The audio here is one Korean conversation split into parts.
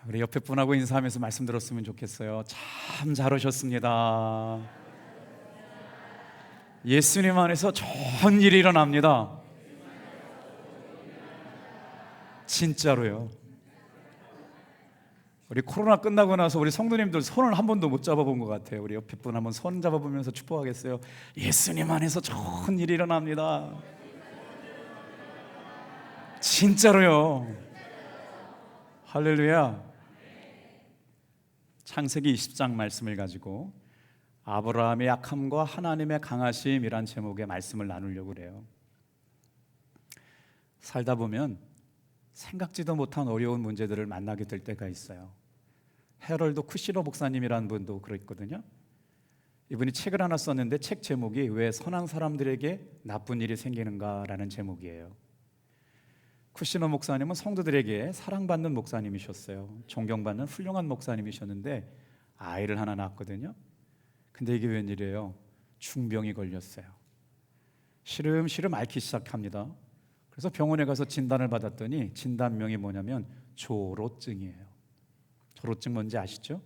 우리 옆에 분하고 인사하면서 말씀 들었으면 좋겠어요. 참 잘 오셨습니다. 예수님 안에서 좋은 일이 일어납니다. 진짜로요. 우리 코로나 끝나고 나서 우리 성도님들 손을 한 번도 못 잡아본 것 같아요. 우리 옆에 분 한번 손 잡아보면서 축복하겠어요. 예수님 안에서 좋은 일이 일어납니다. 진짜로요. 할렐루야. 창세기 20장 말씀을 가지고 아브라함의 약함과 하나님의 강하심이란 제목의 말씀을 나누려고 그래요. 살다 보면 생각지도 못한 어려운 문제들을 만나게 될 때가 있어요. 헤럴드 쿠시너 목사님이라는 분도 그랬거든요. 이분이 책을 하나 썼는데 책 제목이 왜 선한 사람들에게 나쁜 일이 생기는가라는 제목이에요. 쿠시너 목사님은 성도들에게 사랑받는 목사님이셨어요. 존경받는 훌륭한 목사님이셨는데 아이를 하나 낳았거든요. 근데 이게 웬일이에요? 중병이 걸렸어요. 시름시름 앓기 시작합니다. 그래서 병원에 가서 진단을 받았더니 진단명이 뭐냐면 조로증이에요. 조로증 뭔지 아시죠?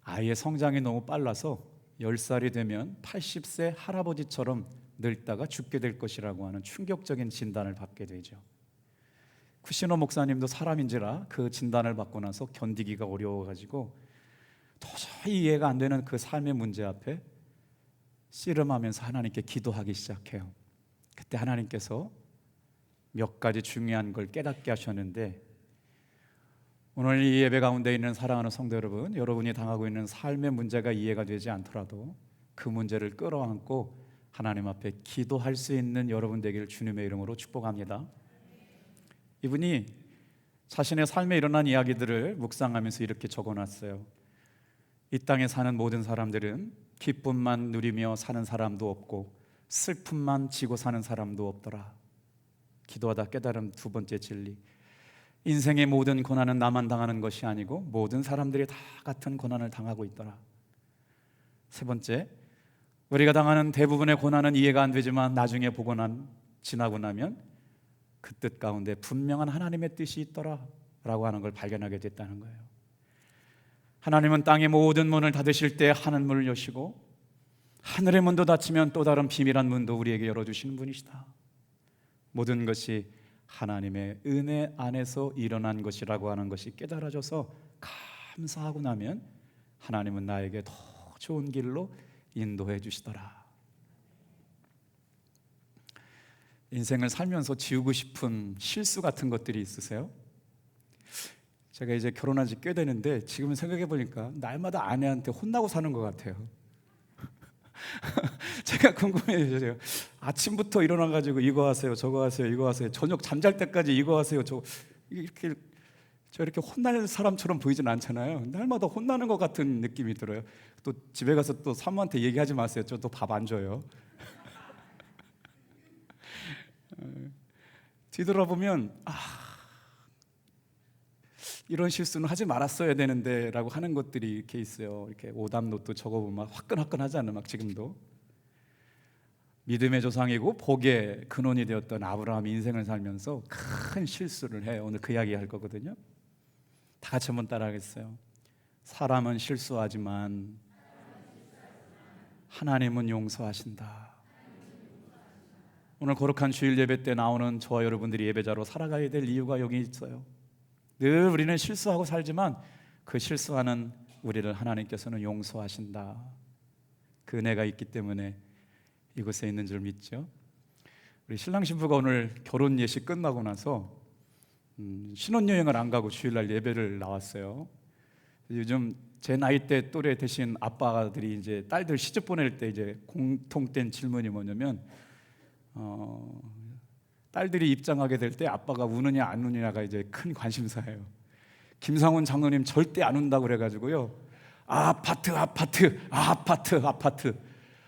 아이의 성장이 너무 빨라서 10살이 되면 80세 할아버지처럼 늙다가 죽게 될 것이라고 하는 충격적인 진단을 받게 되죠. 쿠시너 목사님도 사람인지라 그 진단을 받고 나서 견디기가 어려워가지고 도저히 이해가 안 되는 그 삶의 문제 앞에 씨름하면서 하나님께 기도하기 시작해요. 그때 하나님께서 몇 가지 중요한 걸 깨닫게 하셨는데, 오늘 이 예배 가운데 있는 사랑하는 성도 여러분, 여러분이 당하고 있는 삶의 문제가 이해가 되지 않더라도 그 문제를 끌어안고 하나님 앞에 기도할 수 있는 여러분 되기를 주님의 이름으로 축복합니다. 이분이 자신의 삶에 일어난 이야기들을 묵상하면서 이렇게 적어놨어요. 이 땅에 사는 모든 사람들은 기쁨만 누리며 사는 사람도 없고 슬픔만 지고 사는 사람도 없더라. 기도하다 깨달은 두 번째 진리. 인생의 모든 고난은 나만 당하는 것이 아니고 모든 사람들이 다 같은 고난을 당하고 있더라. 세 번째, 우리가 당하는 대부분의 고난은 이해가 안 되지만 나중에 지나고 나면 그 뜻 가운데 분명한 하나님의 뜻이 있더라 라고 하는 걸 발견하게 됐다는 거예요. 하나님은 땅의 모든 문을 닫으실 때 하늘문을 여시고 하늘의 문도 닫히면 또 다른 비밀한 문도 우리에게 열어주시는 분이시다. 모든 것이 하나님의 은혜 안에서 일어난 것이라고 하는 것이 깨달아져서 감사하고 나면 하나님은 나에게 더 좋은 길로 인도해 주시더라. 인생을 살면서 지우고 싶은 실수 같은 것들이 있으세요? 제가 이제 결혼한 지 꽤 되는데 지금 생각해 보니까 날마다 아내한테 혼나고 사는 것 같아요. 제가 궁금해요. 아침부터 일어나가지고 이거 하세요, 저거 하세요, 이거 하세요. 저녁 잠잘 때까지 이거 하세요. 이렇게 혼날 사람처럼 보이진 않잖아요. 날마다 혼나는 것 같은 느낌이 들어요. 또 집에 가서 또 사모한테 얘기하지 마세요. 저 또 밥 안 줘요. 뒤돌아보면 이런 실수는 하지 말았어야 되는데 라고 하는 것들이 이렇게 있어요. 이렇게 오답노트 적어보면 화끈화끈하지 않아요? 막 지금도. 믿음의 조상이고 복의 근원이 되었던 아브라함이 인생을 살면서 큰 실수를 해요. 오늘 그 이야기 할 거거든요. 다 같이 한번 따라하겠어요. 사람은 실수하지만 하나님은 용서하신다. 오늘 거룩한 주일 예배 때 나오는 저와 여러분들이 예배자로 살아가야 될 이유가 여기 있어요. 늘 우리는 실수하고 살지만 그 실수하는 우리를 하나님께서는 용서하신다. 그 은혜가 있기 때문에 이곳에 있는 줄 믿죠. 우리 신랑 신부가 오늘 결혼 예식 끝나고 나서 신혼여행을 안 가고 주일날 예배를 나왔어요. 요즘 제 나이대 또래 되신 아빠들이 이제 딸들 시집 보낼 때 이제 공통된 질문이 뭐냐면 딸들이 입장하게 될 때 아빠가 우느냐 안 우느냐가 이제 큰 관심사예요. 김상훈 장로님 절대 안 운다고 그래가지고요. 아파트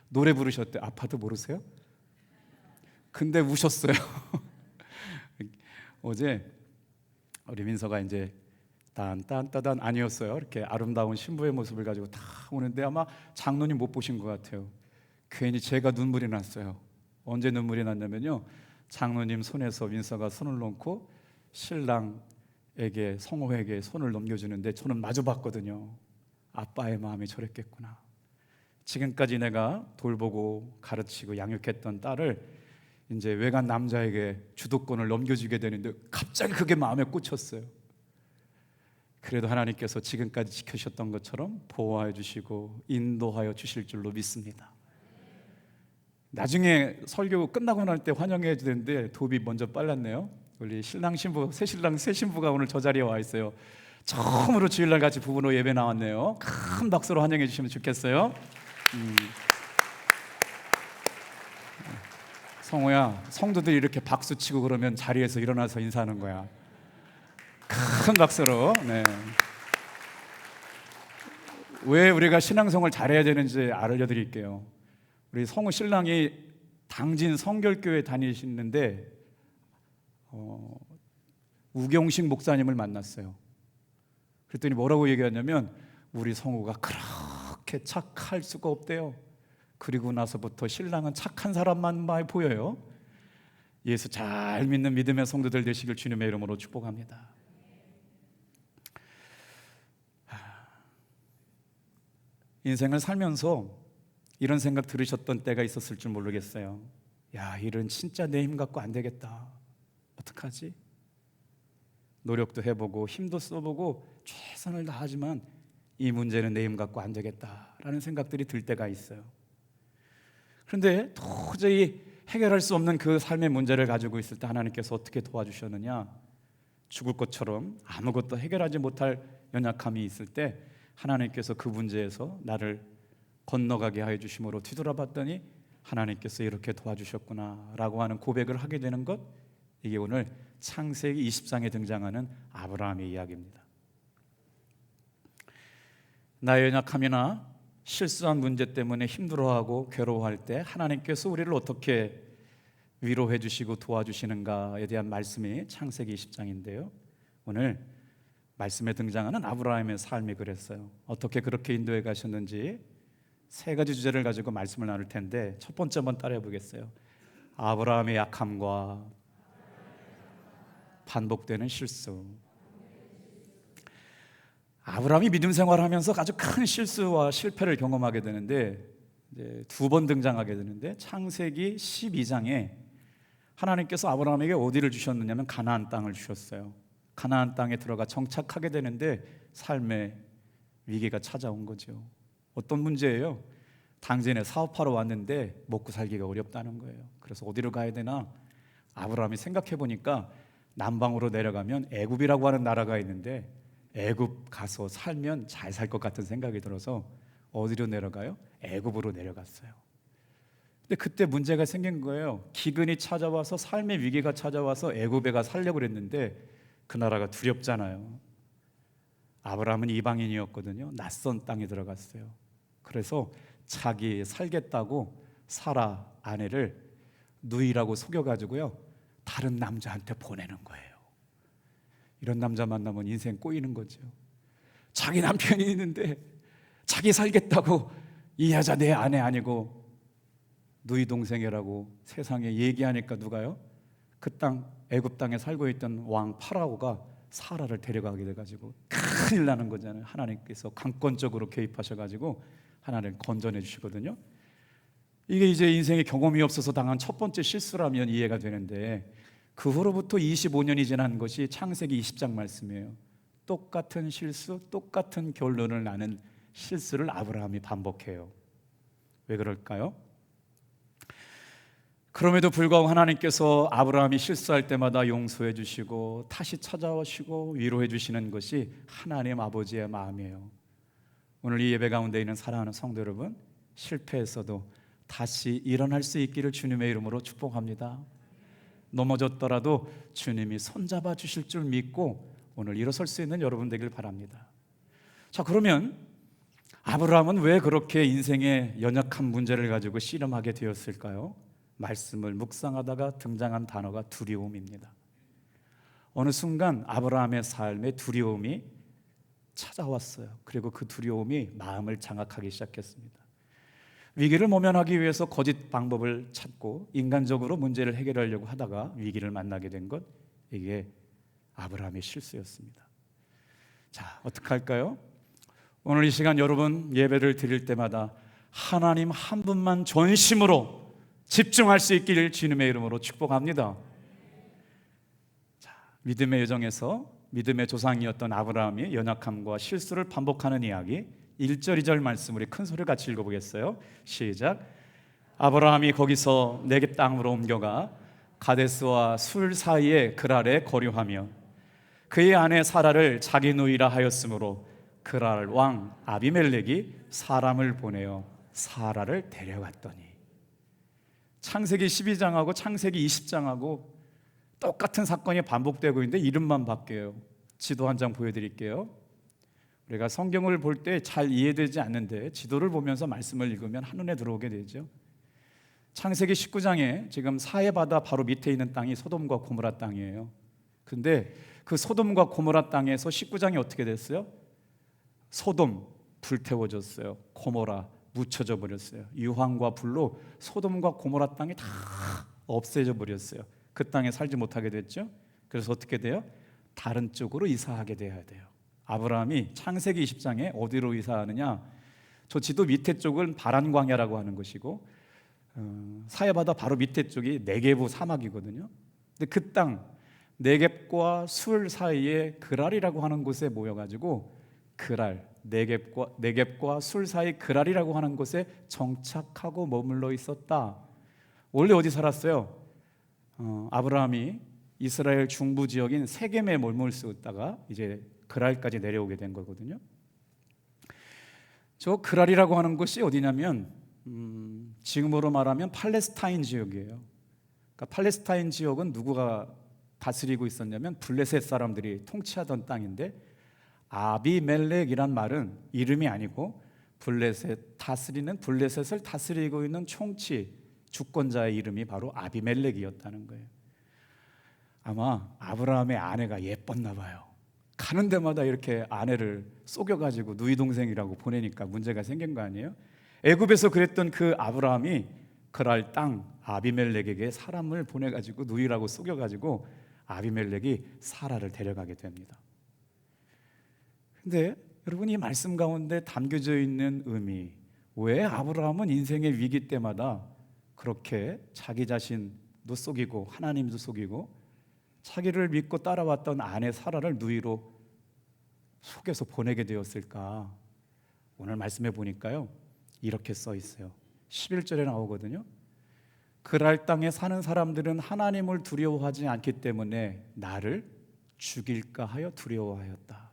노래 부르셨대. 아파트 모르세요? 근데 우셨어요. 어제 우리 민서가 이제 딴딴따단 아니었어요. 이렇게 아름다운 신부의 모습을 가지고 다 오는데 아마 장로님 못 보신 것 같아요. 괜히 제가 눈물이 났어요. 언제 눈물이 났냐면요, 장로님 손에서 민서가 손을 놓고 신랑 성호에게 손을 넘겨주는데 저는 마주 봤거든요. 아빠의 마음이 저랬겠구나. 지금까지 내가 돌보고 가르치고 양육했던 딸을 이제 외간 남자에게 주도권을 넘겨주게 되는데 갑자기 그게 마음에 꽂혔어요. 그래도 하나님께서 지금까지 지켜주셨던 것처럼 보호하여 주시고 인도하여 주실 줄로 믿습니다. 나중에 설교 끝나고 날 때 환영해 주는데 도비 먼저 빨랐네요. 우리 신랑 신부 새 신부가 오늘 저 자리에 와 있어요. 처음으로 주일날 같이 부부로 예배 나왔네요. 큰 박수로 환영해 주시면 좋겠어요. 성호야, 성도들이 이렇게 박수 치고 그러면 자리에서 일어나서 인사하는 거야. 큰 박수로. 네. 왜 우리가 신앙송을 잘해야 되는지 알려드릴게요. 우리 성우 신랑이 당진 성결교회 다니시는데 우경식 목사님을 만났어요. 그랬더니 뭐라고 얘기하냐면 우리 성우가 그렇게 착할 수가 없대요. 그리고 나서부터 신랑은 착한 사람만 많이 보여요. 예수 잘 믿는 믿음의 성도들 되시길 주님의 이름으로 축복합니다. 인생을 살면서 이런 생각 들으셨던 때가 있었을 줄 모르겠어요. 야, 일은 진짜 내 힘 갖고 안 되겠다. 어떡하지? 노력도 해보고 힘도 써보고 최선을 다하지만 이 문제는 내 힘 갖고 안 되겠다라는 생각들이 들 때가 있어요. 그런데 도저히 해결할 수 없는 그 삶의 문제를 가지고 있을 때 하나님께서 어떻게 도와주셨느냐? 죽을 것처럼 아무것도 해결하지 못할 연약함이 있을 때 하나님께서 그 문제에서 나를 건너가게 하여 주심으로 뒤돌아봤더니 하나님께서 이렇게 도와주셨구나라고 하는 고백을 하게 되는 것, 이게 오늘 창세기 20장에 등장하는 아브라함의 이야기입니다. 나의 연약함이나 실수한 문제 때문에 힘들어하고 괴로워할 때 하나님께서 우리를 어떻게 위로해 주시고 도와주시는가에 대한 말씀이 창세기 20장인데요. 오늘 말씀에 등장하는 아브라함의 삶이 그랬어요. 어떻게 그렇게 인도해 가셨는지 세 가지 주제를 가지고 말씀을 나눌 텐데 첫 번째 한번 따라해 보겠어요. 아브라함의 약함과 반복되는 실수. 아브라함이 믿음 생활하면서 아주 큰 실수와 실패를 경험하게 되는데 이제 두 번 등장하게 되는데 창세기 12장에 하나님께서 아브라함에게 어디를 주셨느냐면 가나안 땅을 주셨어요. 가나안 땅에 들어가 정착하게 되는데 삶의 위기가 찾아온 거죠. 어떤 문제예요? 당진에 사업하러 왔는데 먹고 살기가 어렵다는 거예요. 그래서 어디로 가야 되나? 아브라함이 생각해 보니까 남방으로 내려가면 애굽이라고 하는 나라가 있는데 애굽 가서 살면 잘 살 것 같은 생각이 들어서 어디로 내려가요? 애굽으로 내려갔어요. 근데 그때 문제가 생긴 거예요. 기근이 찾아와서 삶의 위기가 찾아와서 애굽에 가 살려고 그랬는데 그 나라가 두렵잖아요. 아브라함은 이방인이었거든요. 낯선 땅에 들어갔어요. 그래서 자기 살겠다고 사라 아내를 누이라고 속여가지고요 다른 남자한테 보내는 거예요. 이런 남자 만나면 인생 꼬이는 거죠. 자기 남편이 있는데 자기 살겠다고 이 여자 내 아내 아니고 누이 동생이라고 세상에 얘기하니까 누가요? 그 땅 애굽 땅에 살고 있던 왕 파라오가 사라를 데려가게 돼가지고 큰일 나는 거잖아요. 하나님께서 강권적으로 개입하셔가지고 하나님을 건져내 주시거든요. 이게 이제 인생에 경험이 없어서 당한 첫 번째 실수라면 이해가 되는데 그 후로부터 25년이 지난 것이 창세기 20장 말씀이에요. 똑같은 실수, 똑같은 결론을 나는 실수를 아브라함이 반복해요. 왜 그럴까요? 그럼에도 불구하고 하나님께서 아브라함이 실수할 때마다 용서해 주시고 다시 찾아오시고 위로해 주시는 것이 하나님 아버지의 마음이에요. 오늘 이 예배 가운데 있는 사랑하는 성도 여러분, 실패했어도 다시 일어날 수 있기를 주님의 이름으로 축복합니다. 넘어졌더라도 주님이 손잡아 주실 줄 믿고 오늘 일어설 수 있는 여러분 되길 바랍니다. 자, 그러면 아브라함은 왜 그렇게 인생의 연약한 문제를 가지고 씨름하게 되었을까요? 말씀을 묵상하다가 등장한 단어가 두려움입니다. 어느 순간 아브라함의 삶에 두려움이 찾아왔어요. 그리고 그 두려움이 마음을 장악하기 시작했습니다. 위기를 모면하기 위해서 거짓 방법을 찾고 인간적으로 문제를 해결하려고 하다가 위기를 만나게 된 것, 이게 아브라함의 실수였습니다. 자, 어떻게 할까요? 오늘 이 시간 여러분 예배를 드릴 때마다 하나님 한 분만 전심으로 집중할 수 있기를 주님의 이름으로 축복합니다. 자, 믿음의 여정에서 믿음의 조상이었던 아브라함이 연약함과 실수를 반복하는 이야기 1절 2절 말씀 우리 큰 소리 같이 읽어보겠어요. 시작. 아브라함이 거기서 네겝 땅으로 옮겨가 가데스와 술 사이에 그랄에 거류하며 그의 아내 사라를 자기 누이라 하였으므로 그랄 왕 아비멜렉이 사람을 보내어 사라를 데려갔더니. 창세기 12장하고 창세기 20장하고 똑같은 사건이 반복되고 있는데 이름만 바뀌어요. 지도 한 장 보여드릴게요. 우리가 성경을 볼 때 잘 이해되지 않는데 지도를 보면서 말씀을 읽으면 한눈에 들어오게 되죠. 창세기 19장에 지금 사해바다 바로 밑에 있는 땅이 소돔과 고모라 땅이에요. 근데 그 소돔과 고모라 땅에서 19장이 어떻게 됐어요? 소돔 불태워졌어요. 고모라 묻혀져 버렸어요. 유황과 불로 소돔과 고모라 땅이 다 없애져 버렸어요. 그 땅에 살지 못하게 됐죠. 그래서 어떻게 돼요? 다른 쪽으로 이사하게 돼야 돼요. 아브라함이 창세기 20장에 어디로 이사하느냐? 저 지도 밑에 쪽은 바란 광야라고 하는 것이고 사해바다 바로 밑에 쪽이 네게부 사막이거든요. 근데 그 땅 네겝과 술 사이에 그랄이라고 하는 곳에 모여가지고 그랄 네겝과 술 사이 그랄이라고 하는 곳에 정착하고 머물러 있었다. 원래 어디 살았어요? 아브라함이 이스라엘 중부 지역인 세겜에 머물러 있다가 이제 그랄까지 내려오게 된 거거든요. 저 그랄이라고 하는 곳이 어디냐면 지금으로 말하면 팔레스타인 지역이에요. 그러니까 팔레스타인 지역은 누구가 다스리고 있었냐면 블레셋 사람들이 통치하던 땅인데 아비멜렉이란 말은 이름이 아니고 블레셋을 다스리고 있는 총치 주권자의 이름이 바로 아비멜렉이었다는 거예요. 아마 아브라함의 아내가 예뻤나 봐요. 가는 데마다 이렇게 아내를 속여가지고 누이 동생이라고 보내니까 문제가 생긴 거 아니에요? 애굽에서 그랬던 그 아브라함이 그랄 땅 아비멜렉에게 사람을 보내가지고 누이라고 속여가지고 아비멜렉이 사라를 데려가게 됩니다. 근데 여러분 이 말씀 가운데 담겨져 있는 의미, 왜 아브라함은 인생의 위기 때마다 그렇게 자기 자신도 속이고 하나님도 속이고 자기를 믿고 따라왔던 아내 사라를 누이로 속여서 보내게 되었을까? 오늘 말씀해 보니까요 이렇게 써 있어요. 11절에 나오거든요. 그랄 땅에 사는 사람들은 하나님을 두려워하지 않기 때문에 나를 죽일까 하여 두려워하였다.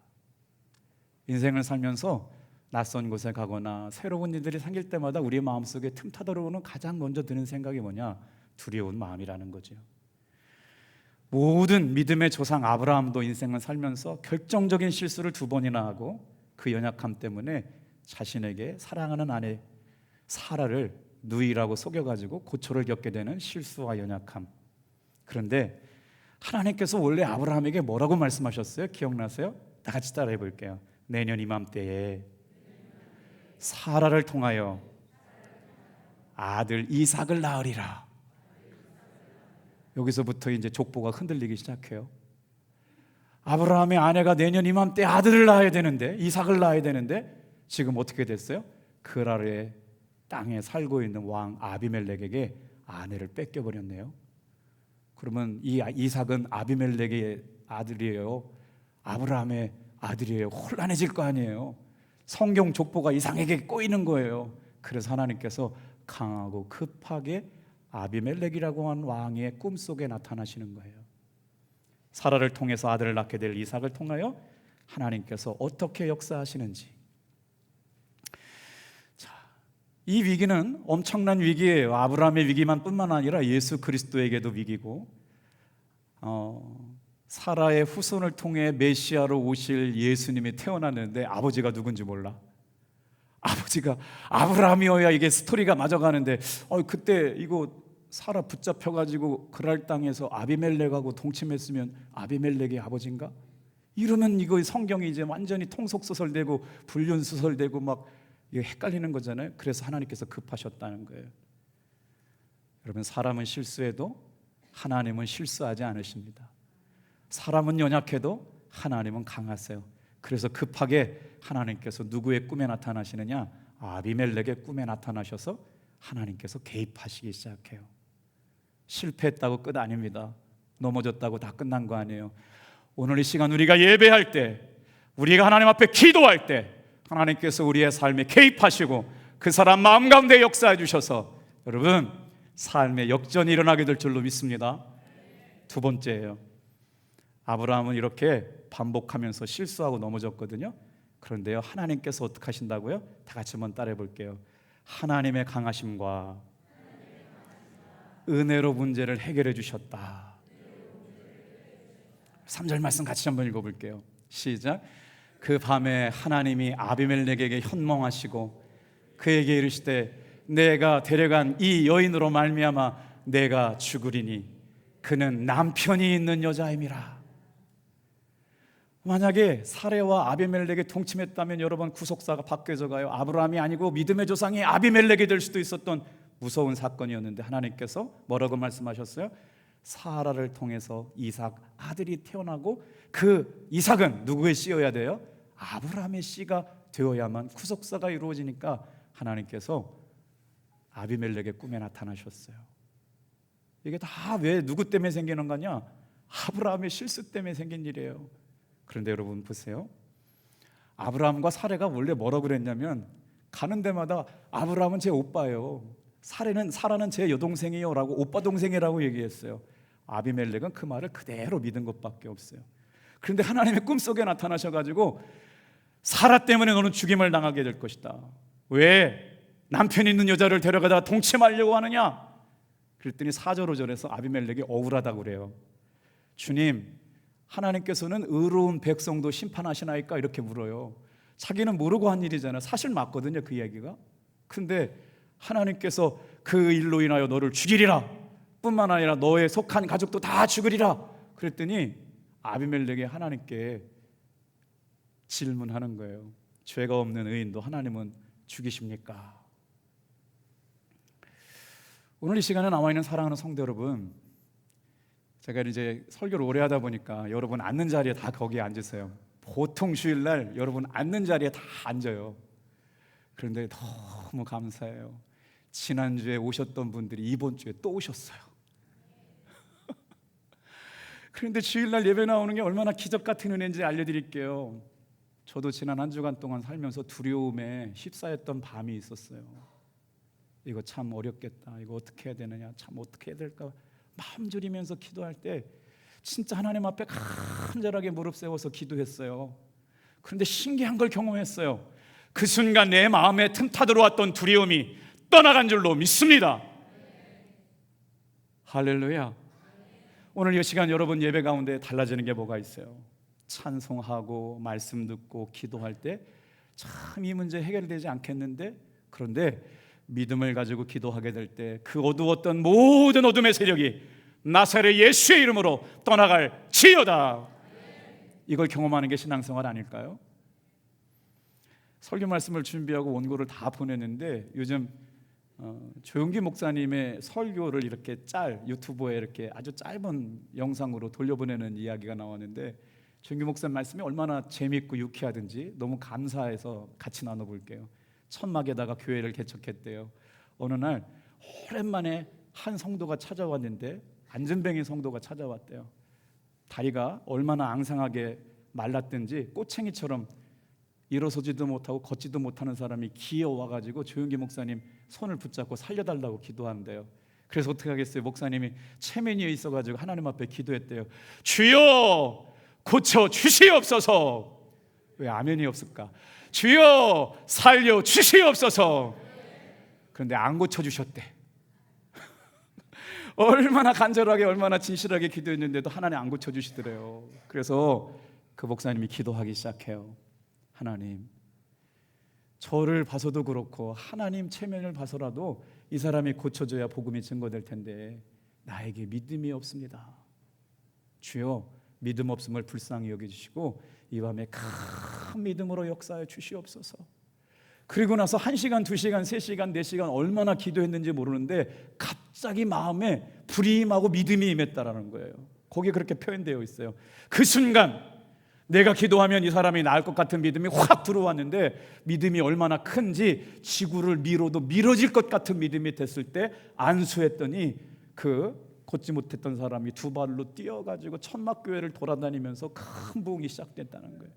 인생을 살면서 낯선 곳에 가거나 새로운 일들이 생길 때마다 우리 마음속에 틈타더러오는 가장 먼저 드는 생각이 뭐냐? 두려운 마음이라는 거죠. 모든 믿음의 조상 아브라함도 인생을 살면서 결정적인 실수를 2번이나 하고 그 연약함 때문에 자신에게 사랑하는 아내 사라를 누이라고 속여가지고 고초를 겪게 되는 실수와 연약함. 그런데 하나님께서 원래 아브라함에게 뭐라고 말씀하셨어요? 기억나세요? 다 같이 따라해 볼게요. 내년 이맘때에 사라를 통하여 아들 이삭을 낳으리라. 여기서부터 이제 족보가 흔들리기 시작해요. 아브라함의 아내가 내년 이맘때 아들을 낳아야 되는데, 이삭을 낳아야 되는데 지금 어떻게 됐어요? 그랄의 땅에 살고 있는 왕 아비멜렉에게 아내를 뺏겨버렸네요. 그러면 이 이삭은 아비멜렉의 아들이에요? 아브라함의 아들이에요? 혼란해질 거 아니에요. 성경 족보가 이삭에게 꼬이는 거예요. 그래서 하나님께서 강하고 급하게 아비멜렉이라고 한 왕의 꿈속에 나타나시는 거예요. 사라를 통해서 아들을 낳게 될 이삭을 통하여 하나님께서 어떻게 역사하시는지. 자, 이 위기는 엄청난 위기예요. 아브라함의 위기만 뿐만 아니라 예수 그리스도에게도 위기고, 사라의 후손을 통해 메시아로 오실 예수님이 태어났는데 아버지가 누군지 몰라. 아버지가 아브라함이어야 이게 스토리가 맞아가는데 그때 이거 사라 붙잡혀가지고 그랄 땅에서 아비멜렉하고 동침했으면 아비멜렉의 아버지인가? 이러면 이거 성경이 이제 완전히 통속소설되고 불륜소설되고 막 이게 헷갈리는 거잖아요. 그래서 하나님께서 급하셨다는 거예요. 여러분, 사람은 실수해도 하나님은 실수하지 않으십니다. 사람은 연약해도 하나님은 강하세요. 그래서 급하게 하나님께서 누구의 꿈에 나타나시느냐? 아비멜렉의 꿈에 나타나셔서 하나님께서 개입하시기 시작해요. 실패했다고 끝 아닙니다. 넘어졌다고 다 끝난 거 아니에요. 오늘 이 시간 우리가 예배할 때, 우리가 하나님 앞에 기도할 때 하나님께서 우리의 삶에 개입하시고 그 사람 마음 가운데 역사해 주셔서 여러분 삶의 역전이 일어나게 될 줄로 믿습니다. 두 번째예요. 아브라함은 이렇게 반복하면서 실수하고 넘어졌거든요. 그런데요, 하나님께서 어떻게 하신다고요? 다 같이 한번 따라해 볼게요. 하나님의 강하심과 은혜로 문제를 해결해 주셨다. 3절 말씀 같이 한번 읽어볼게요. 시작. 그 밤에 하나님이 아비멜렉에게 현몽하시고 그에게 이르시되 내가 데려간 이 여인으로 말미암아 내가 죽으리니 그는 남편이 있는 여자임이라. 만약에 사레와 아비멜렉이 동침했다면 여러분 구속사가 바뀌어져 가요. 아브라함이 아니고 믿음의 조상이 아비멜렉이 될 수도 있었던 무서운 사건이었는데 하나님께서 뭐라고 말씀하셨어요? 사라를 통해서 이삭 아들이 태어나고 그 이삭은 누구의 씨여야 돼요? 아브라함의 씨가 되어야만 구속사가 이루어지니까 하나님께서 아비멜렉의 꿈에 나타나셨어요. 이게 다 왜 누구 때문에 생기는 거냐? 아브라함의 실수 때문에 생긴 일이에요. 그런데 여러분 보세요. 아브라함과 사레가 원래 뭐라고 그랬냐면 가는 데마다 아브라함은 제 오빠예요, 사라는 제 여동생이요 라고 오빠 동생이라고 얘기했어요. 아비멜렉은 그 말을 그대로 믿은 것밖에 없어요. 그런데 하나님의 꿈속에 나타나셔가지고 사라 때문에 너는 죽임을 당하게 될 것이다. 왜 남편 있는 여자를 데려가다가 동침하려고 하느냐? 그랬더니 4절 5절에서 아비멜렉이 억울하다고 그래요. 주님, 하나님께서는 의로운 백성도 심판하시나이까? 이렇게 물어요. 자기는 모르고 한 일이잖아요. 사실 맞거든요, 그 이야기가. 근데 하나님께서 그 일로 인하여 너를 죽이리라, 뿐만 아니라 너의 속한 가족도 다 죽으리라. 그랬더니 아비멜렉이 하나님께 질문하는 거예요. 죄가 없는 의인도 하나님은 죽이십니까? 오늘 이 시간에 나와 있는 사랑하는 성도 여러분, 제가 이제 설교를 오래 하다 보니까 여러분 앉는 자리에 다 거기에 앉으세요. 보통 주일날 여러분 앉는 자리에 다 앉아요. 그런데 너무 감사해요. 지난주에 오셨던 분들이 이번 주에 또 오셨어요. 그런데 주일날 예배 나오는 게 얼마나 기적 같은 은혜인지 알려드릴게요. 저도 지난 한 주간 동안 살면서 두려움에 휩싸였던 밤이 있었어요. 이거 참 어렵겠다, 이거 어떻게 해야 되느냐, 참 어떻게 해야 될까 마음 졸이면서 기도할 때 진짜 하나님 앞에 간절하게 무릎 세워서 기도했어요. 그런데 신기한 걸 경험했어요. 그 순간 내 마음에 틈타 들어왔던 두려움이 떠나간 줄로 믿습니다. 할렐루야. 오늘 이 시간 여러분 예배 가운데 달라지는 게 뭐가 있어요? 찬송하고 말씀 듣고 기도할 때 참 이 문제 해결되지 않겠는데, 그런데 믿음을 가지고 기도하게 될 때 그 어두웠던 모든 어둠의 세력이 나사렛 예수의 이름으로 떠나갈 지어다. 이걸 경험하는 게 신앙생활 아닐까요? 설교 말씀을 준비하고 원고를 다 보냈는데 요즘 조용기 목사님의 설교를 이렇게 유튜브에 이렇게 아주 짧은 영상으로 돌려보내는 이야기가 나왔는데 조용기 목사님 말씀이 얼마나 재미있고 유쾌하든지 너무 감사해서 같이 나눠볼게요. 천막에다가 교회를 개척했대요. 어느 날 오랜만에 한 성도가 찾아왔는데 안전뱅이 성도가 찾아왔대요. 다리가 얼마나 앙상하게 말랐든지 꼬챙이처럼 일어서지도 못하고 걷지도 못하는 사람이 기어와가지고 조용기 목사님 손을 붙잡고 살려달라고 기도한대요. 그래서 어떻게 하겠어요? 목사님이 체면이 있어가지고 하나님 앞에 기도했대요. 주여 고쳐 주시옵소서. 왜 아멘이 없을까? 주여 살려 주시옵소서. 그런데 안 고쳐주셨대. 얼마나 간절하게 얼마나 진실하게 기도했는데도 하나님 안 고쳐주시더래요. 그래서 그 목사님이 기도하기 시작해요. 하나님, 저를 봐서도 그렇고 하나님 체면을 봐서라도 이 사람이 고쳐져야 복음이 증거될 텐데 나에게 믿음이 없습니다. 주여 믿음 없음을 불쌍히 여겨주시고 이 밤에 큰 믿음으로 역사해 주시옵소서. 그리고 나서 1시간, 2시간, 3시간, 4시간 얼마나 기도했는지 모르는데 갑자기 마음에 불이 임하고 믿음이 임했다라는 거예요. 거기 그렇게 표현되어 있어요. 그 순간 내가 기도하면 이 사람이 나을 것 같은 믿음이 확 들어왔는데, 믿음이 얼마나 큰지 지구를 밀어도 미뤄질 것 같은 믿음이 됐을 때 안수했더니 그 걷지 못했던 사람이 두 발로 뛰어가지고 천막교회를 돌아다니면서 큰 부흥이 시작됐다는 거예요.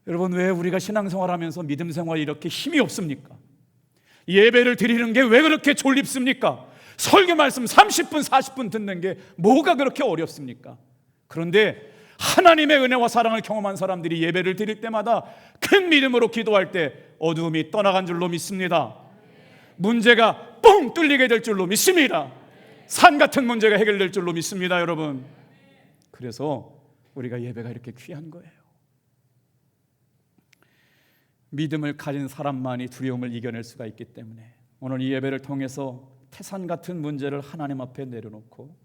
여러분, 왜 우리가 신앙생활하면서 믿음 생활이 이렇게 힘이 없습니까? 예배를 드리는 게 왜 그렇게 졸립습니까? 설교 말씀 30분 40분 듣는 게 뭐가 그렇게 어렵습니까? 그런데 하나님의 은혜와 사랑을 경험한 사람들이 예배를 드릴 때마다 큰 믿음으로 기도할 때 어두움이 떠나간 줄로 믿습니다. 문제가 뻥 뚫리게 될 줄로 믿습니다. 산 같은 문제가 해결될 줄로 믿습니다, 여러분. 그래서 우리가 예배가 이렇게 귀한 거예요. 믿음을 가진 사람만이 두려움을 이겨낼 수가 있기 때문에 오늘 이 예배를 통해서 태산 같은 문제를 하나님 앞에 내려놓고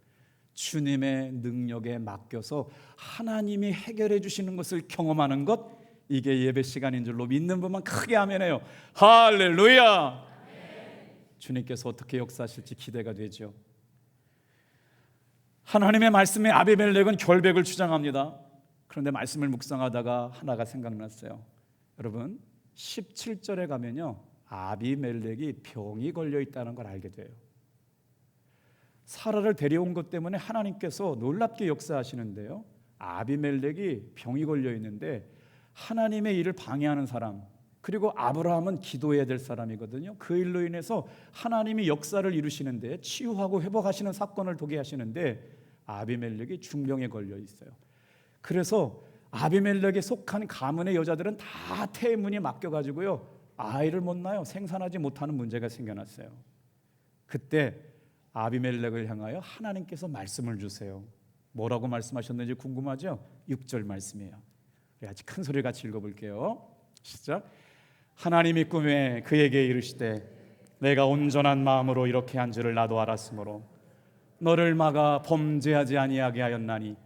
주님의 능력에 맡겨서 하나님이 해결해 주시는 것을 경험하는 것, 이게 예배 시간인 줄로 믿는 분만 크게 아멘해요. 할렐루야. 주님께서 어떻게 역사하실지 기대가 되죠. 하나님의 말씀에 아비멜렉은 결백을 주장합니다. 그런데 말씀을 묵상하다가 하나가 생각났어요. 여러분, 17절에 가면요, 아비멜렉이 병이 걸려 있다는 걸 알게 돼요. 사라를 데려온 것 때문에 하나님께서 놀랍게 역사하시는데요, 아비멜렉이 병이 걸려 있는데 하나님의 일을 방해하는 사람, 그리고 아브라함은 기도해야 될 사람이거든요. 그 일로 인해서 하나님이 역사를 이루시는데, 치유하고 회복하시는 사건을 보게 하시는데 아비멜렉이 중병에 걸려 있어요. 그래서 아비멜렉에 속한 가문의 여자들은 다 태문이 맡겨가지고요, 아이를 못 낳아요. 생산하지 못하는 문제가 생겨났어요. 그때 아비멜렉을 향하여 하나님께서 말씀을 주세요. 뭐라고 말씀하셨는지 궁금하죠? 6절 말씀이에요. 아주 큰 소리 같이 읽어볼게요. 시작. 하나님이 꿈에 그에게 이르시되 내가 온전한 마음으로 이렇게 한 줄을 나도 알았으므로 너를 막아 범죄하지 아니하게 하였나니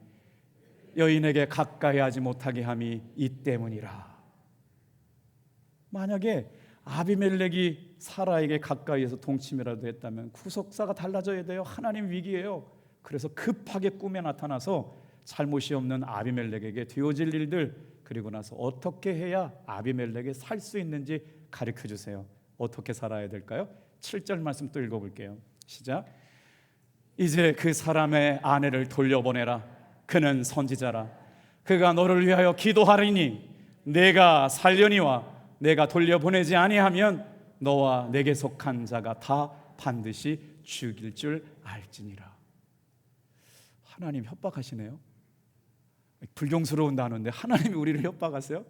여인에게 가까이 하지 못하게 함이 이 때문이라. 만약에 아비멜렉이 사라에게 가까이에서 동침이라도 했다면 구속사가 달라져야 돼요. 하나님 위기예요. 그래서 급하게 꿈에 나타나서 잘못이 없는 아비멜렉에게 되어질 일들, 그리고 나서 어떻게 해야 아비멜렉이 살 수 있는지 가르쳐 주세요. 어떻게 살아야 될까요? 7절 말씀 또 읽어볼게요. 시작. 이제 그 사람의 아내를 돌려보내라. 그는 선지자라. 그가 너를 위하여 기도하리니 내가 살려니와 내가 돌려보내지 아니하면 너와 내게 속한 자가 다 반드시 죽일 줄 알지니라. 하나님 협박하시네요. 불경스러운 단어인데 하나님이 우리를 협박하세요?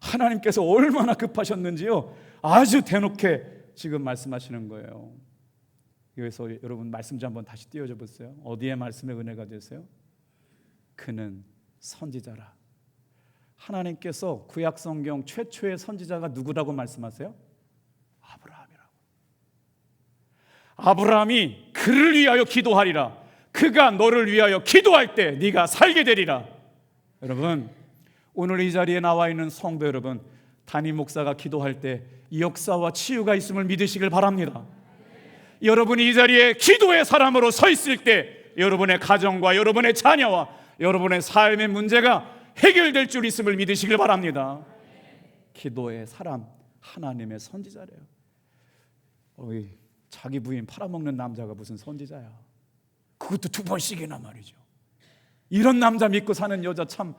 하나님께서 얼마나 급하셨는지요, 아주 대놓게 지금 말씀하시는 거예요. 여기서 여러분 말씀 좀 한번 다시 띄워줘 보세요. 어디에 말씀의 은혜가 되세요? 그는 선지자라. 하나님께서 구약 성경 최초의 선지자가 누구라고 말씀하세요? 아브라함이라고. 아브라함이 그를 위하여 기도하리라. 그가 너를 위하여 기도할 때 네가 살게 되리라. 여러분, 오늘 이 자리에 나와 있는 성도 여러분, 담임 목사가 기도할 때 이 역사와 치유가 있음을 믿으시길 바랍니다. 여러분이 이 자리에 기도의 사람으로 서 있을 때 여러분의 가정과 여러분의 자녀와 여러분의 삶의 문제가 해결될 줄 있음을 믿으시길 바랍니다. 기도의 사람, 하나님의 선지자래요. 자기 부인 팔아먹는 남자가 무슨 선지자야. 그것도 2번씩이나 말이죠. 이런 남자 믿고 사는 여자 참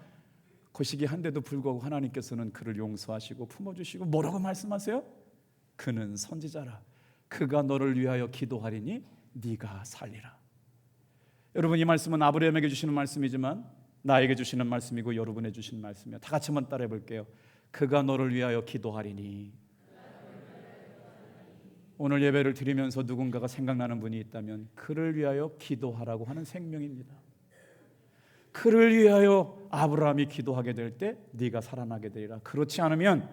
거시기한데도 불구하고 하나님께서는 그를 용서하시고 품어주시고 뭐라고 말씀하세요? 그는 선지자라. 그가 너를 위하여 기도하리니 네가 살리라. 여러분, 이 말씀은 아브라함에게 주시는 말씀이지만 나에게 주시는 말씀이고 여러분에 주시는 말씀이에요. 다 같이 한번 따라해 볼게요. 그가 너를 위하여 기도하리니. 오늘 예배를 드리면서 누군가가 생각나는 분이 있다면 그를 위하여 기도하라고 하는 생명입니다. 그를 위하여 아브라함이 기도하게 될 때 네가 살아나게 되리라. 그렇지 않으면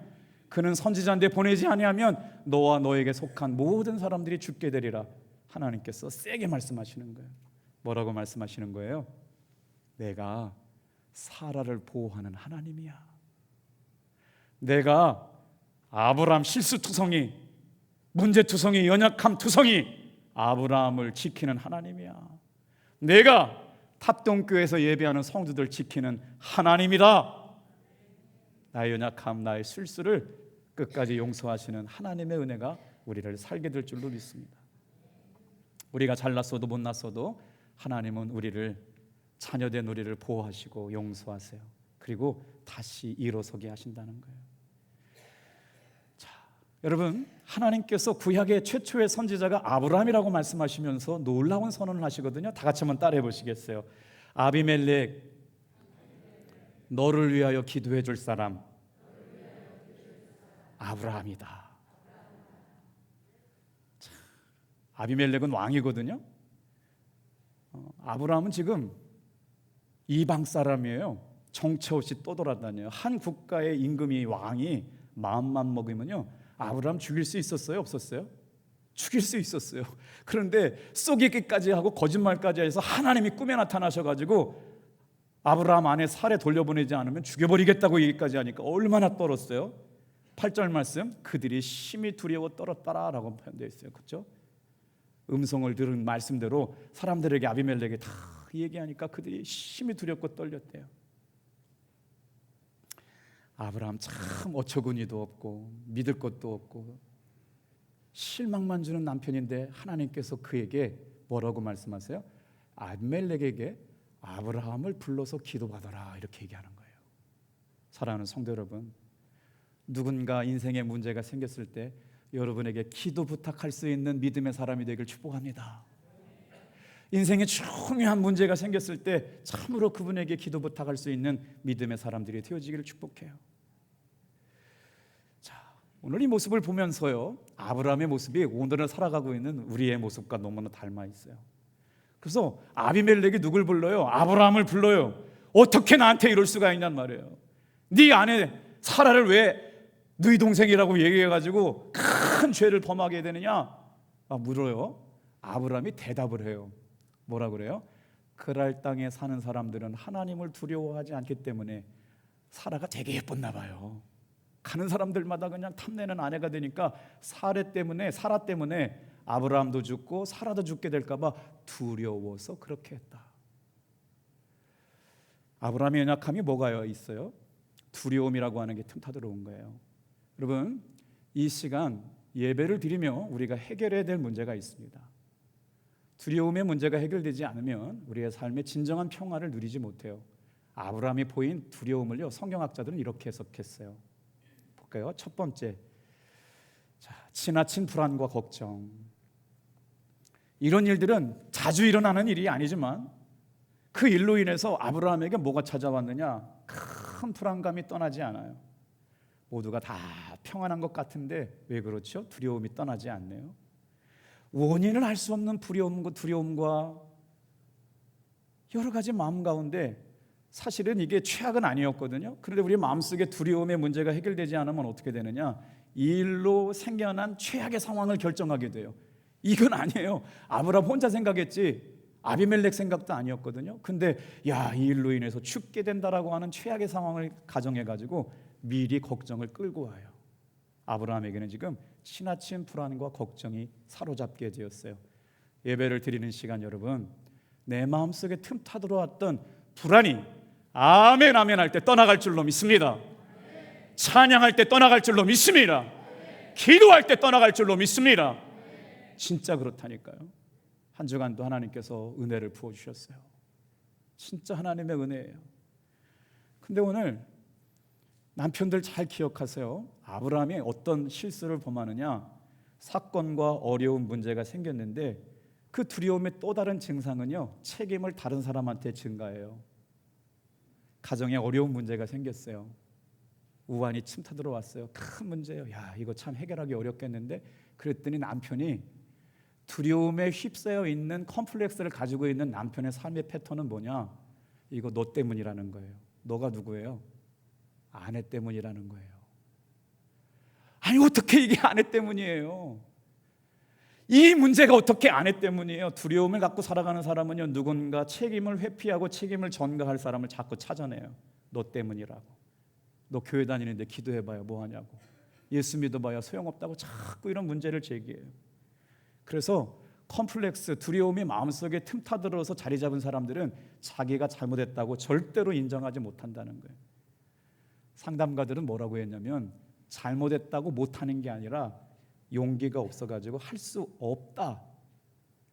그는 선지자인데 보내지 아니하면 너와 너에게 속한 모든 사람들이 죽게 되리라. 하나님께서 세게 말씀하시는 거예요. 뭐라고 말씀하시는 거예요? 내가 사라를 보호하는 하나님이야. 내가 아브라함 실수투성이, 문제투성이, 연약함투성이 아브라함을 지키는 하나님이야. 내가 탑동교회에서 예배하는 성도들 지키는 하나님이다. 나의 연약함, 나의 실수를 끝까지 용서하시는 하나님의 은혜가 우리를 살게 될 줄로 믿습니다. 우리가 잘났어도 못났어도 하나님은 우리를, 자녀된 우리를 보호하시고 용서하세요. 그리고 다시 일어서게 하신다는 거예요. 자, 여러분, 하나님께서 구약의 최초의 선지자가 아브라함이라고 말씀하시면서 놀라운 선언을 하시거든요. 다 같이 한번 따라해 보시겠어요? 아비멜렉, 너를 위하여 기도해 줄 사람 아브라함이다. 자, 아비멜렉은 왕이거든요. 아브라함은 지금 이방 사람이에요. 정처 없이 떠돌아다녀요. 한 국가의 임금이, 왕이 마음만 먹으면요, 아브라함 죽일 수 있었어요? 없었어요? 죽일 수 있었어요. 그런데 속이기까지 하고 거짓말까지 해서 하나님이 꿈에 나타나셔가지고 아브라함 안에 살에 돌려보내지 않으면 죽여버리겠다고 얘기까지 하니까 얼마나 떨었어요? 8절 말씀, 그들이 심히 두려워 떨었다라 라고 표현되어 있어요. 그렇죠? 음성을 들은 말씀대로 사람들에게, 아비멜렉에게 다 얘기하니까 그들이 심히 두렵고 떨렸대요. 아브라함 참 어처구니도 없고 믿을 것도 없고 실망만 주는 남편인데 하나님께서 그에게 뭐라고 말씀하세요? 아비멜렉에게 아브라함을 불러서 기도받아라, 이렇게 얘기하는 거예요. 사랑하는 성도 여러분, 누군가 인생에 문제가 생겼을 때 여러분에게 기도 부탁할 수 있는 믿음의 사람이 되길 축복합니다. 인생에 중요한 문제가 생겼을 때 참으로 그분에게 기도 부탁할 수 있는 믿음의 사람들이 되어지기를 축복해요. 자, 오늘 이 모습을 보면서요, 아브라함의 모습이 오늘을 살아가고 있는 우리의 모습과 너무나 닮아 있어요. 그래서 아비멜렉이 누굴 불러요? 아브라함을 불러요. 어떻게 나한테 이럴 수가 있냔 말이에요. 네 아내 사라를 왜 너희 동생이라고 얘기해가지고 큰 죄를 범하게 되느냐? 물어요. 아브라함이 대답을 해요. 뭐라 그래요? 그랄 땅에 사는 사람들은 하나님을 두려워하지 않기 때문에 사라가 되게 예뻤나 봐요. 가는 사람들마다 그냥 탐내는 아내가 되니까 사라 때문에 아브라함도 죽고 사라도 죽게 될까 봐 두려워서 그렇게 했다. 아브라함의 연약함이 뭐가 있어요? 두려움이라고 하는 게 틈타 들어온 거예요. 여러분, 이 시간 예배를 드리며 우리가 해결해야 될 문제가 있습니다. 두려움의 문제가 해결되지 않으면 우리의 삶에 진정한 평화를 누리지 못해요. 아브라함이 보인 두려움을요, 성경학자들은 이렇게 해석했어요. 볼까요? 첫 번째, 자, 지나친 불안과 걱정. 이런 일들은 자주 일어나는 일이 아니지만 그 일로 인해서 아브라함에게 뭐가 찾아왔느냐? 큰 불안감이 떠나지 않아요. 모두가 다 평안한 것 같은데 왜 그렇죠? 두려움이 떠나지 않네요. 원인을 알 수 없는 두려움과 여러 가지 마음 가운데 사실은 이게 최악은 아니었거든요. 그런데 우리 마음속에 두려움의 문제가 해결되지 않으면 어떻게 되느냐? 이 일로 생겨난 최악의 상황을 결정하게 돼요. 이건 아니에요. 아브라함 혼자 생각했지 아비멜렉 생각도 아니었거든요. 근데 이 일로 인해서 죽게 된다라고 하는 최악의 상황을 가정해가지고 미리 걱정을 끌고 와요. 아브라함에게는 지금 지나친 불안과 걱정이 사로잡게 되었어요. 예배를 드리는 시간 여러분, 내 마음속에 틈타 들어왔던 불안이 아멘 아멘 할 때 떠나갈 줄로 믿습니다. 찬양할 때 떠나갈 줄로 믿습니다. 기도할 때 떠나갈 줄로 믿습니다. 진짜 그렇다니까요. 한 주간도 하나님께서 은혜를 부어주셨어요. 진짜 하나님의 은혜예요. 근데 오늘 남편들 잘 기억하세요. 아브라함이 어떤 실수를 범하느냐? 사건과 어려운 문제가 생겼는데 그 두려움의 또 다른 증상은요, 책임을 다른 사람한테 전가해요. 가정에 어려운 문제가 생겼어요. 우환이 침타 들어왔어요. 큰 문제예요. 이거 참 해결하기 어렵겠는데, 그랬더니 남편이 두려움에 휩싸여 있는 컴플렉스를 가지고 있는 남편의 삶의 패턴은 뭐냐? 이거 너 때문이라는 거예요. 너가 누구예요? 아내 때문이라는 거예요. 아니 어떻게 이게 아내 때문이에요? 이 문제가 어떻게 아내 때문이에요? 두려움을 갖고 살아가는 사람은요, 누군가 책임을 회피하고 책임을 전가할 사람을 자꾸 찾아내요. 너 때문이라고. 너 교회 다니는데 기도해봐야 뭐하냐고. 예수 믿어봐야 소용없다고 자꾸 이런 문제를 제기해요. 그래서 컴플렉스, 두려움이 마음속에 틈타들어서 자리 잡은 사람들은 자기가 잘못했다고 절대로 인정하지 못한다는 거예요. 상담가들은 뭐라고 했냐면 잘못했다고 못하는 게 아니라 용기가 없어가지고 할 수 없다.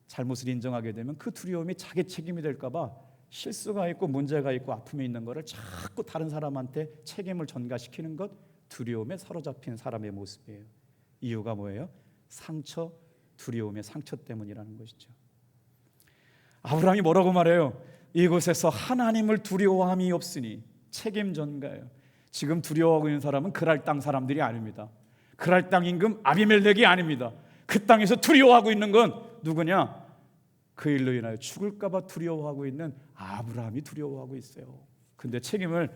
잘못을 인정하게 되면 그 두려움이 자기 책임이 될까 봐 실수가 있고 문제가 있고 아픔이 있는 거를 자꾸 다른 사람한테 책임을 전가시키는 것, 두려움에 사로잡힌 사람의 모습이에요. 이유가 뭐예요? 상처, 두려움의 상처 때문이라는 것이죠. 아브라함이 뭐라고 말해요? 이곳에서 하나님을 두려워함이 없으니 책임 전가예요. 지금 두려워하고 있는 사람은 그랄 땅 사람들이 아닙니다. 그랄 땅 임금 아비멜렉이 아닙니다. 그 땅에서 두려워하고 있는 건 누구냐? 그 일로 인하여 죽을까 봐 두려워하고 있는 아브라함이 두려워하고 있어요. 근데 책임을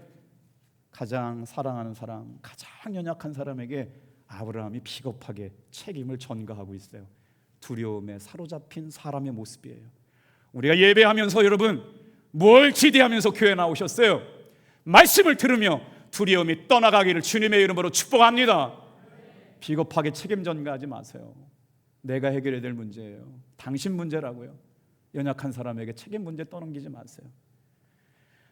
가장 사랑하는 사람, 가장 연약한 사람에게 아브라함이 비겁하게 책임을 전가하고 있어요. 두려움에 사로잡힌 사람의 모습이에요. 우리가 예배하면서 여러분 뭘 기대하면서 교회 나오셨어요? 말씀을 들으며 두려움이 떠나가기를 주님의 이름으로 축복합니다. 비겁하게 책임 전가하지 마세요. 내가 해결해야 될 문제예요. 당신 문제라고요. 연약한 사람에게 책임 문제 떠넘기지 마세요.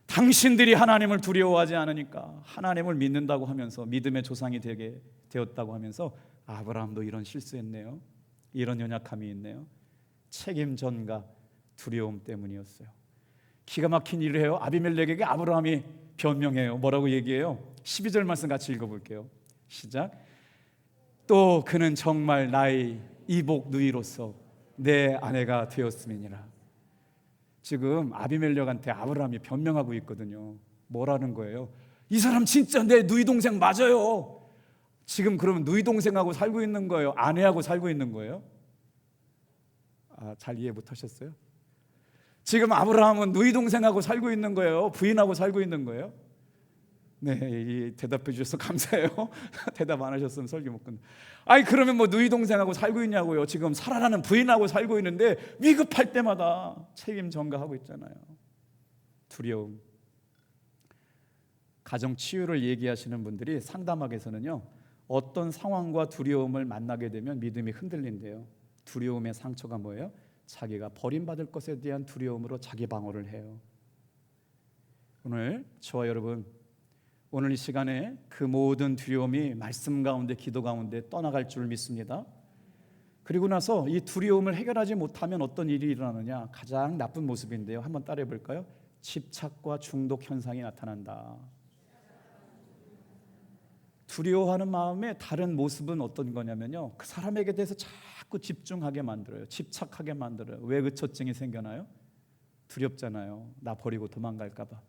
당신들이 하나님을 두려워하지 않으니까 하나님을 믿는다고 하면서 믿음의 조상이 되게 되었다고 하면서 아브라함도 이런 실수했네요. 이런 연약함이 있네요. 책임 전가, 두려움 때문이었어요. 기가 막힌 일을 해요. 아비멜렉에게 아브라함이 변명해요. 뭐라고 얘기해요? 12절 말씀 같이 읽어볼게요. 시작. 또 그는 정말 나의 이복 누이로서 내 아내가 되었음이니라. 지금 아비멜렉한테 아브라함이 변명하고 있거든요. 뭐라는 거예요? 이 사람 진짜 내 누이 동생 맞아요. 지금 그러면 누이 동생하고 살고 있는 거예요? 아내하고 살고 있는 거예요? 잘 이해 못하셨어요? 지금 아브라함은 누이 동생하고 살고 있는 거예요? 부인하고 살고 있는 거예요? 네, 대답해 주셔서 감사해요. 대답 안 하셨으면 설교 못 끝나. 아니 그러면 뭐 누이 동생하고 살고 있냐고요? 지금 살아나는 부인하고 살고 있는데 위급할 때마다 책임 전가하고 있잖아요. 두려움. 가정 치유를 얘기하시는 분들이 상담학에서는요, 어떤 상황과 두려움을 만나게 되면 믿음이 흔들린대요. 두려움의 상처가 뭐예요? 자기가 버림받을 것에 대한 두려움으로 자기 방어를 해요. 오늘 저와 여러분, 오늘 이 시간에 그 모든 두려움이 말씀 가운데 기도 가운데 떠나갈 줄 믿습니다. 그리고 나서 이 두려움을 해결하지 못하면 어떤 일이 일어나느냐? 가장 나쁜 모습인데요. 한번 따라해 볼까요? 집착과 중독 현상이 나타난다. 두려워하는 마음의 다른 모습은 어떤 거냐면요, 그 사람에게 대해서 자꾸 집중하게 만들어요. 집착하게 만들어요. 왜 의처증이 생겨나요? 두렵잖아요. 나 버리고 도망갈까 봐.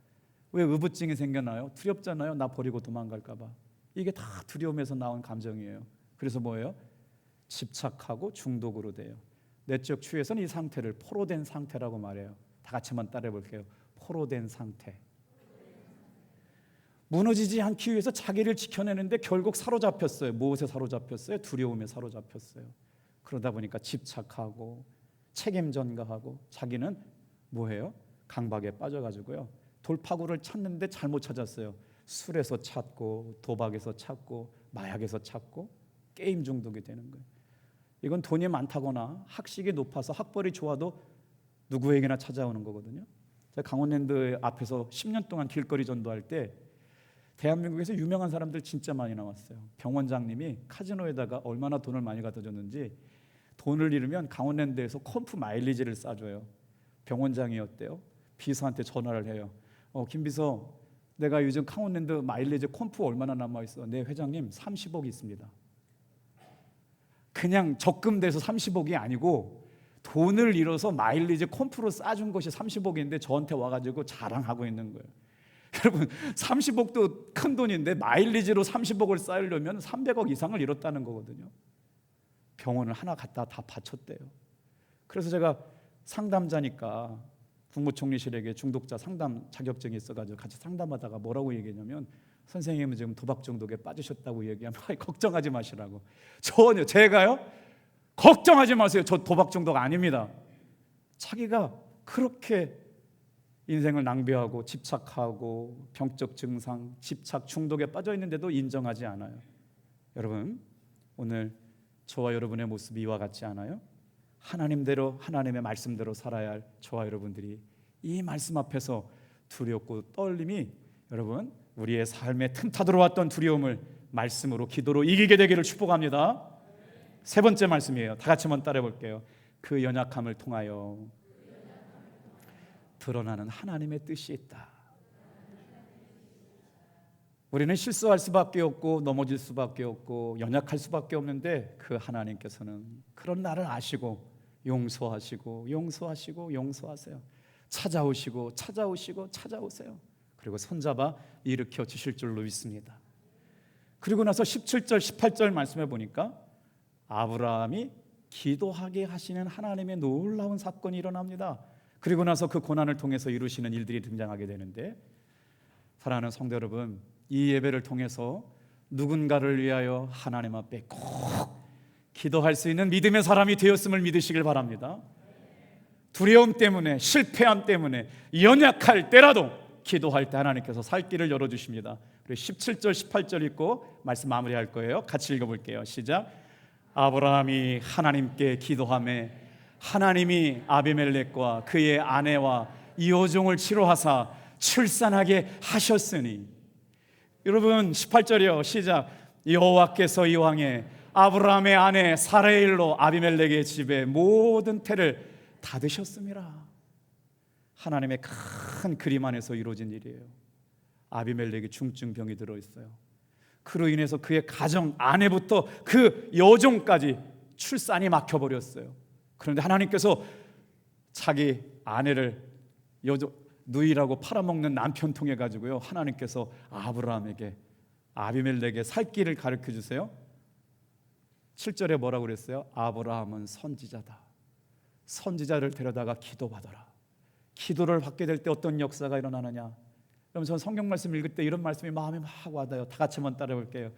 왜 의부증이 생겨나요? 두렵잖아요. 나 버리고 도망갈까 봐. 이게 다 두려움에서 나온 감정이에요. 그래서 뭐예요? 집착하고 중독으로 돼요. 내적 추에서는 이 상태를 포로된 상태라고 말해요. 다 같이 한번 따라해 볼게요. 포로된 상태. 무너지지 않기 위해서 자기를 지켜내는데 결국 사로잡혔어요. 무엇에 사로잡혔어요? 두려움에 사로잡혔어요. 그러다 보니까 집착하고 책임 전가하고 자기는 뭐예요? 강박에 빠져가지고요, 돌파구를 찾는데 잘못 찾았어요. 술에서 찾고 도박에서 찾고 마약에서 찾고 게임 중독이 되는 거예요. 이건 돈이 많다거나 학식이 높아서 학벌이 좋아도 누구에게나 찾아오는 거거든요. 제가 강원랜드 앞에서 10년 동안 길거리 전도할 때 대한민국에서 유명한 사람들 진짜 많이 나왔어요. 병원장님이 카지노에다가 얼마나 돈을 많이 갖다 줬는지 돈을 잃으면 강원랜드에서 컴프 마일리지를 싸줘요. 병원장이었대요. 비서한테 전화를 해요. 김 비서, 내가 요즘 강원랜드 마일리지 컴프 얼마나 남아있어? 네 회장님, 30억 있습니다. 그냥 적금돼서 30억이 아니고 돈을 잃어서 마일리지 컴프로 싸준 것이 30억인데 저한테 와가지고 자랑하고 있는 거예요. 여러분 30억도 큰 돈인데 마일리지로 30억을 쌓으려면 300억 이상을 잃었다는 거거든요. 병원을 하나 갖다 다 바쳤대요. 그래서 제가 상담자니까 국무총리실에게 중독자 상담 자격증이 있어가지고 같이 상담하다가 뭐라고 얘기했냐면, 선생님은 지금 도박 중독에 빠지셨다고 얘기하면 걱정하지 마시라고. 전혀, 제가요? 걱정하지 마세요. 저 도박 중독 아닙니다. 자기가 그렇게 인생을 낭비하고 집착하고 병적 증상, 집착 중독에 빠져 있는데도 인정하지 않아요. 여러분, 오늘 저와 여러분의 모습이 이와 같지 않아요? 하나님대로, 하나님의 말씀대로 살아야 할 저와 여러분들이 이 말씀 앞에서 두렵고 떨림이, 여러분, 우리의 삶에 틈타 들어왔던 두려움을 말씀으로, 기도로 이기게 되기를 축복합니다. 세 번째 말씀이에요. 다 같이 한번 따라해 볼게요. 그 연약함을 통하여 드러나는 하나님의 뜻이 있다. 우리는 실수할 수밖에 없고 넘어질 수밖에 없고 연약할 수밖에 없는데, 그 하나님께서는 그런 나를 아시고 용서하시고 용서하시고 용서하세요. 찾아오시고 찾아오시고 찾아오세요. 그리고 손잡아 일으켜 주실 줄로 믿습니다. 그리고 나서 17절 18절 말씀해 보니까 아브라함이 기도하게 하시는 하나님의 놀라운 사건이 일어납니다. 그리고 나서 그 고난을 통해서 이루시는 일들이 등장하게 되는데, 사랑하는 성도 여러분, 이 예배를 통해서 누군가를 위하여 하나님 앞에 꼭 기도할 수 있는 믿음의 사람이 되었음을 믿으시길 바랍니다. 두려움 때문에, 실패함 때문에, 연약할 때라도 기도할 때 하나님께서 살 길을 열어주십니다. 그리고 17절 18절 읽고 말씀 마무리할 거예요. 같이 읽어볼게요. 시작. 아브라함이 하나님께 기도하매 하나님이 아비멜렉과 그의 아내와 이호종을 치료하사 출산하게 하셨으니. 여러분 18절이요. 시작. 여호와께서 이왕에 아브라함의 아내 사라의 일로 아비멜렉의 집에 모든 태를 닫으셨음이라. 하나님의 큰 그림 안에서 이루어진 일이에요. 아비멜렉이 중증병이 들어있어요. 그로 인해서 그의 가정, 아내부터 그 여종까지 출산이 막혀버렸어요. 그런데 하나님께서 자기 아내를 누이라고 팔아먹는 남편 통해 가지고요, 하나님께서 아브라함에게, 아비멜렉의 살 길을 가르쳐 주세요. 7절에 뭐라고 그랬어요? 아브라함은 선지자다. 선지자를 데려다가 기도받아라. 기도를 받게 될 때 어떤 역사가 일어나느냐? 여러분, 저는 성경 말씀 읽을 때 이런 말씀이 마음에 막 와닿아요. 다 같이 한번 따라해 볼게요.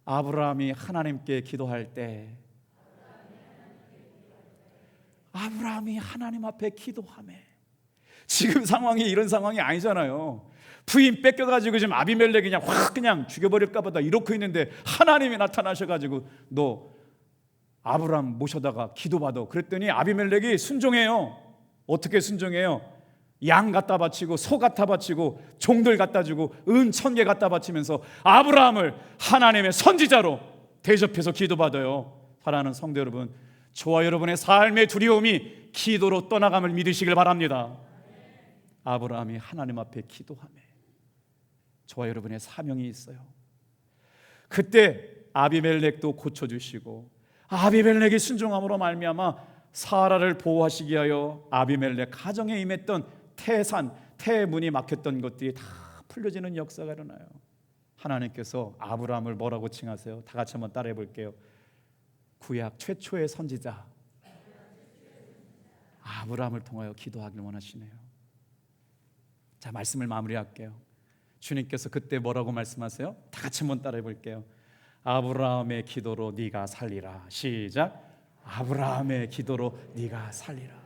아브라함이 하나님께 기도할 때, 아브라함이 하나님 앞에 기도하며, 지금 상황이 이런 상황이 아니잖아요. 부인 뺏겨가지고 지금 아비멜렉이 그냥 확 그냥 죽여버릴까 보다 이러고 있는데, 하나님이 나타나셔가지고 너 아브라함 모셔다가 기도받아. 그랬더니 아비멜렉이 순종해요. 어떻게 순종해요? 양 갖다 바치고 소 갖다 바치고 종들 갖다 주고 은 1000개 갖다 바치면서 아브라함을 하나님의 선지자로 대접해서 기도받아요. 사랑하는 성도 여러분, 저와 여러분의 삶의 두려움이 기도로 떠나감을 믿으시길 바랍니다. 아브라함이 하나님 앞에 기도하며 저와 여러분의 사명이 있어요. 그때 아비멜렉도 고쳐주시고, 아비멜렉이 순종함으로 말미암아 사라를 보호하시기 위하여 아비멜렉 가정에 임했던 태산, 태문이 막혔던 것들이 다 풀려지는 역사가 일어나요. 하나님께서 아브라함을 뭐라고 칭하세요? 다 같이 한번 따라해 볼게요. 구약 최초의 선지자 아브라함을 통하여 기도하길 원하시네요. 자, 말씀을 마무리할게요. 주님께서 그때 뭐라고 말씀하세요? 다 같이 한번 따라해 볼게요. 아브라함의 기도로 네가 살리라. 시작. 아브라함의 기도로 네가 살리라.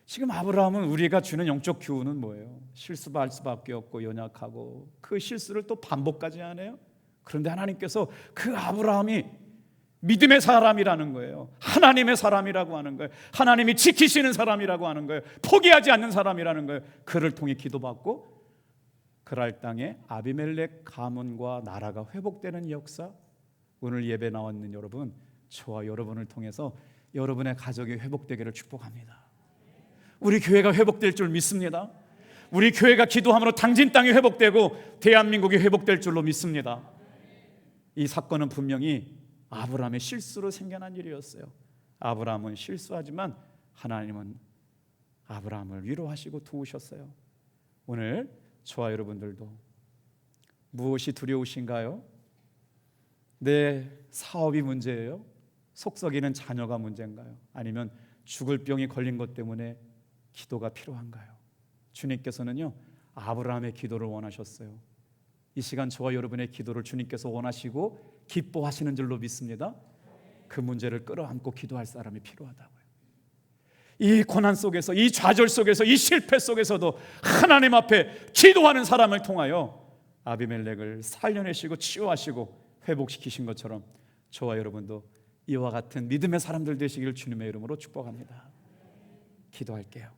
지금 아브라함은 우리가 주는 영적 교훈은 뭐예요? 실수할 수밖에 없고 연약하고 그 실수를 또 반복까지 하네요. 그런데 하나님께서 그 아브라함이 믿음의 사람이라는 거예요. 하나님의 사람이라고 하는 거예요. 하나님이 지키시는 사람이라고 하는 거예요. 포기하지 않는 사람이라는 거예요. 그를 통해 기도받고 그랄 땅에 아비멜렉 가문과 나라가 회복되는 역사, 오늘 예배 나왔는 여러분, 저와 여러분을 통해서 여러분의 가족이 회복되기를 축복합니다. 우리 교회가 회복될 줄 믿습니다. 우리 교회가 기도함으로 당진 땅이 회복되고 대한민국이 회복될 줄로 믿습니다. 이 사건은 분명히 아브라함의 실수로 생겨난 일이었어요. 아브라함은 실수하지만 하나님은 아브라함을 위로하시고 도우셨어요. 오늘 저와 여러분들도 무엇이 두려우신가요? 내 사업이 문제예요? 속썩이는 자녀가 문제인가요? 아니면 죽을 병이 걸린 것 때문에 기도가 필요한가요? 주님께서는요, 아브라함의 기도를 원하셨어요. 이 시간 저와 여러분의 기도를 주님께서 원하시고 기뻐하시는 줄로 믿습니다. 그 문제를 끌어안고 기도할 사람이 필요하다고요. 이 고난 속에서, 이 좌절 속에서, 이 실패 속에서도 하나님 앞에 기도하는 사람을 통하여 아비멜렉을 살려내시고 치유하시고 회복시키신 것처럼 저와 여러분도 이와 같은 믿음의 사람들 되시기를 주님의 이름으로 축복합니다. 기도할게요.